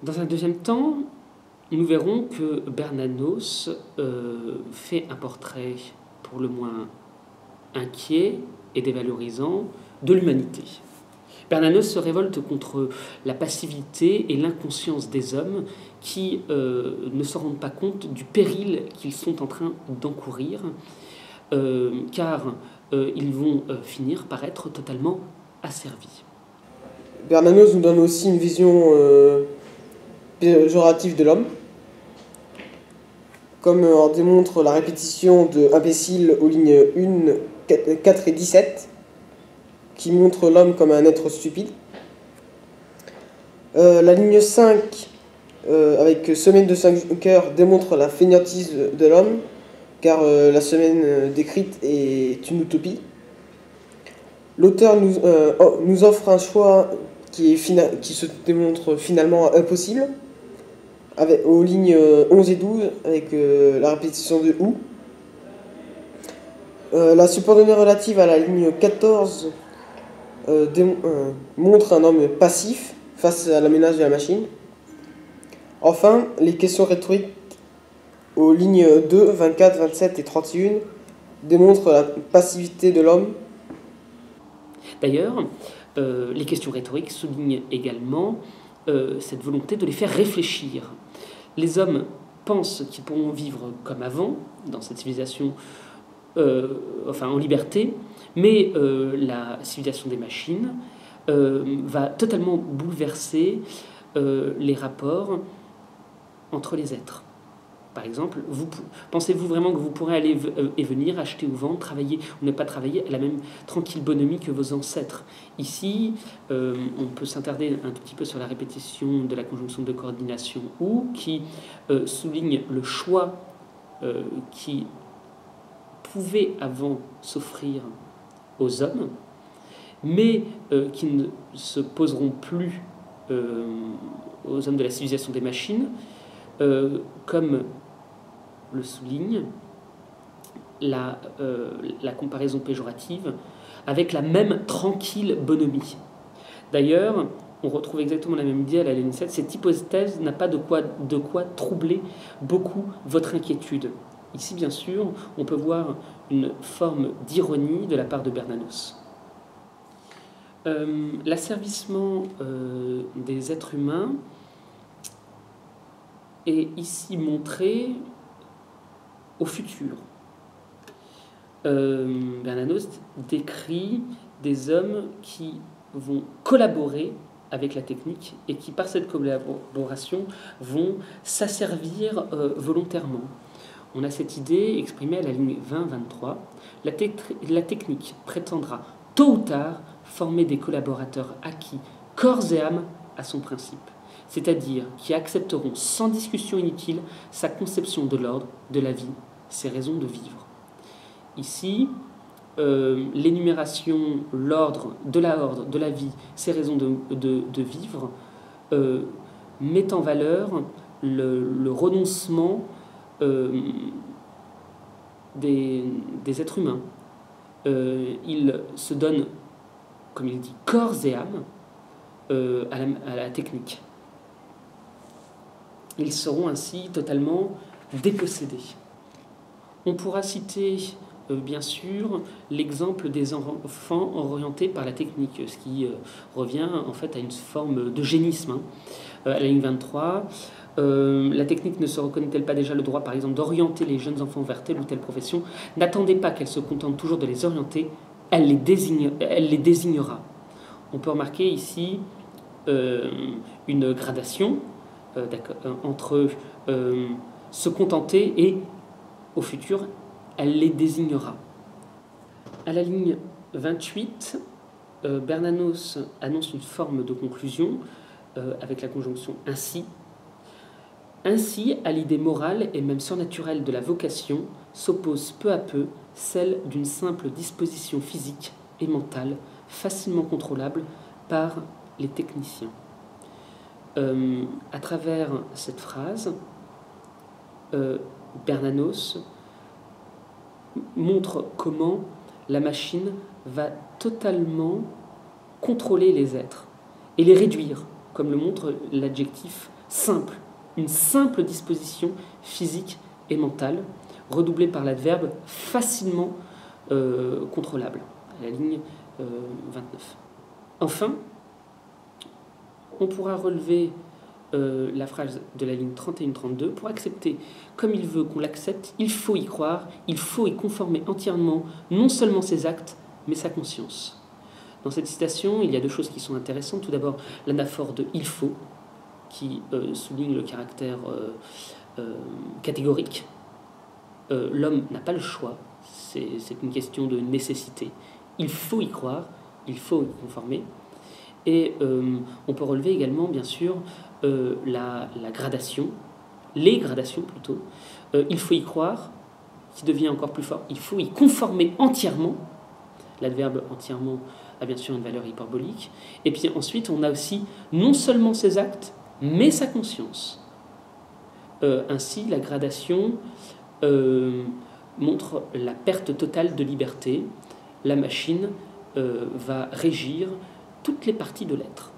Dans un deuxième temps, nous verrons que Bernanos fait un portrait pour le moins inquiet et dévalorisant de l'humanité. Bernanos se révolte contre la passivité et l'inconscience des hommes qui ne se rendent pas compte du péril qu'ils sont en train d'encourir, car ils vont finir par être totalement asservis. Bernanos nous donne aussi une vision péjorative de l'homme, comme en démontre la répétition de imbécile aux lignes 1, 4 et 17, qui montre l'homme comme un être stupide. La ligne 5, avec semaine de 5 heures, démontre la fainéantise de l'homme, car la semaine décrite est une utopie. L'auteur nous offre un choix qui se démontre finalement impossible, aux lignes 11 et 12, avec la répétition de ou. La subordonnée relative à la ligne 14 montre un homme passif face à la menace de la machine. Enfin, les questions rhétoriques aux lignes 2, 24, 27 et 31 démontrent la passivité de l'homme. D'ailleurs, les questions rhétoriques soulignent également cette volonté de les faire réfléchir. Les hommes pensent qu'ils pourront vivre comme avant, dans cette civilisation, en liberté, mais la civilisation des machines va totalement bouleverser les rapports entre les êtres. Par exemple, pensez-vous vraiment que vous pourrez aller et venir, acheter ou vendre, travailler ou ne pas travailler à la même tranquille bonhomie que vos ancêtres? Ici, on peut s'attarder un tout petit peu sur la répétition de la conjonction de coordination ou qui souligne le choix qui pouvait avant s'offrir aux hommes, mais qui ne se poseront plus aux hommes de la civilisation des machines, comme le souligne la comparaison péjorative avec la même tranquille bonhomie. D'ailleurs, on retrouve exactement la même idée à la ligne 7. Cette hypothèse n'a pas de quoi troubler beaucoup votre inquiétude. Ici, bien sûr, on peut voir une forme d'ironie de la part de Bernanos. L'asservissement des êtres humains est ici montré au futur. Bernanos décrit des hommes qui vont collaborer avec la technique et qui, par cette collaboration, vont s'asservir volontairement. On a cette idée exprimée à la ligne 20-23. La technique prétendra tôt ou tard former des collaborateurs acquis corps et âme à son principe, c'est-à-dire qui accepteront sans discussion inutile sa conception de l'ordre, de la vie, ses raisons de vivre. Ici, l'énumération, l'ordre, de la vie, ses raisons de vivre, met en valeur le renoncement des êtres humains. Ils se donnent, comme il dit, corps et âme à la technique. Ils seront ainsi totalement dépossédés. On pourra citer, bien sûr, l'exemple des enfants orientés par la technique, ce qui revient en fait à une forme d'eugénisme. À la ligne 23, la technique ne se reconnaît-elle pas déjà le droit, par exemple, d'orienter les jeunes enfants vers telle ou telle profession? N'attendez pas qu'elle se contente toujours de les orienter, elle les désignera. On peut remarquer ici une gradation entre se contenter et, au futur, elle les désignera. À la ligne 28, Bernanos annonce une forme de conclusion avec la conjonction ainsi. Ainsi, à l'idée morale et même surnaturelle de la vocation s'oppose peu à peu celle d'une simple disposition physique et mentale facilement contrôlable par les techniciens. À travers cette phrase, Bernanos montre comment la machine va totalement contrôler les êtres et les réduire comme le montre l'adjectif simple, une simple disposition physique et mentale, redoublée par l'adverbe facilement contrôlable, à la ligne 29. Enfin, on pourra relever la phrase de la ligne 31-32. Pour accepter comme il veut qu'on l'accepte, il faut y croire, il faut y conformer entièrement non seulement ses actes, mais sa conscience. Dans cette citation, il y a deux choses qui sont intéressantes. Tout d'abord, l'anaphore de « il faut », qui souligne le caractère catégorique. L'homme n'a pas le choix, c'est une question de nécessité. Il faut y croire, il faut y conformer. Et on peut relever également, bien sûr, la gradation, les gradations plutôt. Il faut y croire, qui devient encore plus fort. Il faut y conformer entièrement. L'adverbe entièrement a bien sûr une valeur hyperbolique. Et puis ensuite, on a aussi non seulement ses actes, mais sa conscience. Ainsi, la gradation montre la perte totale de liberté. La machine va régir toutes les parties de l'être.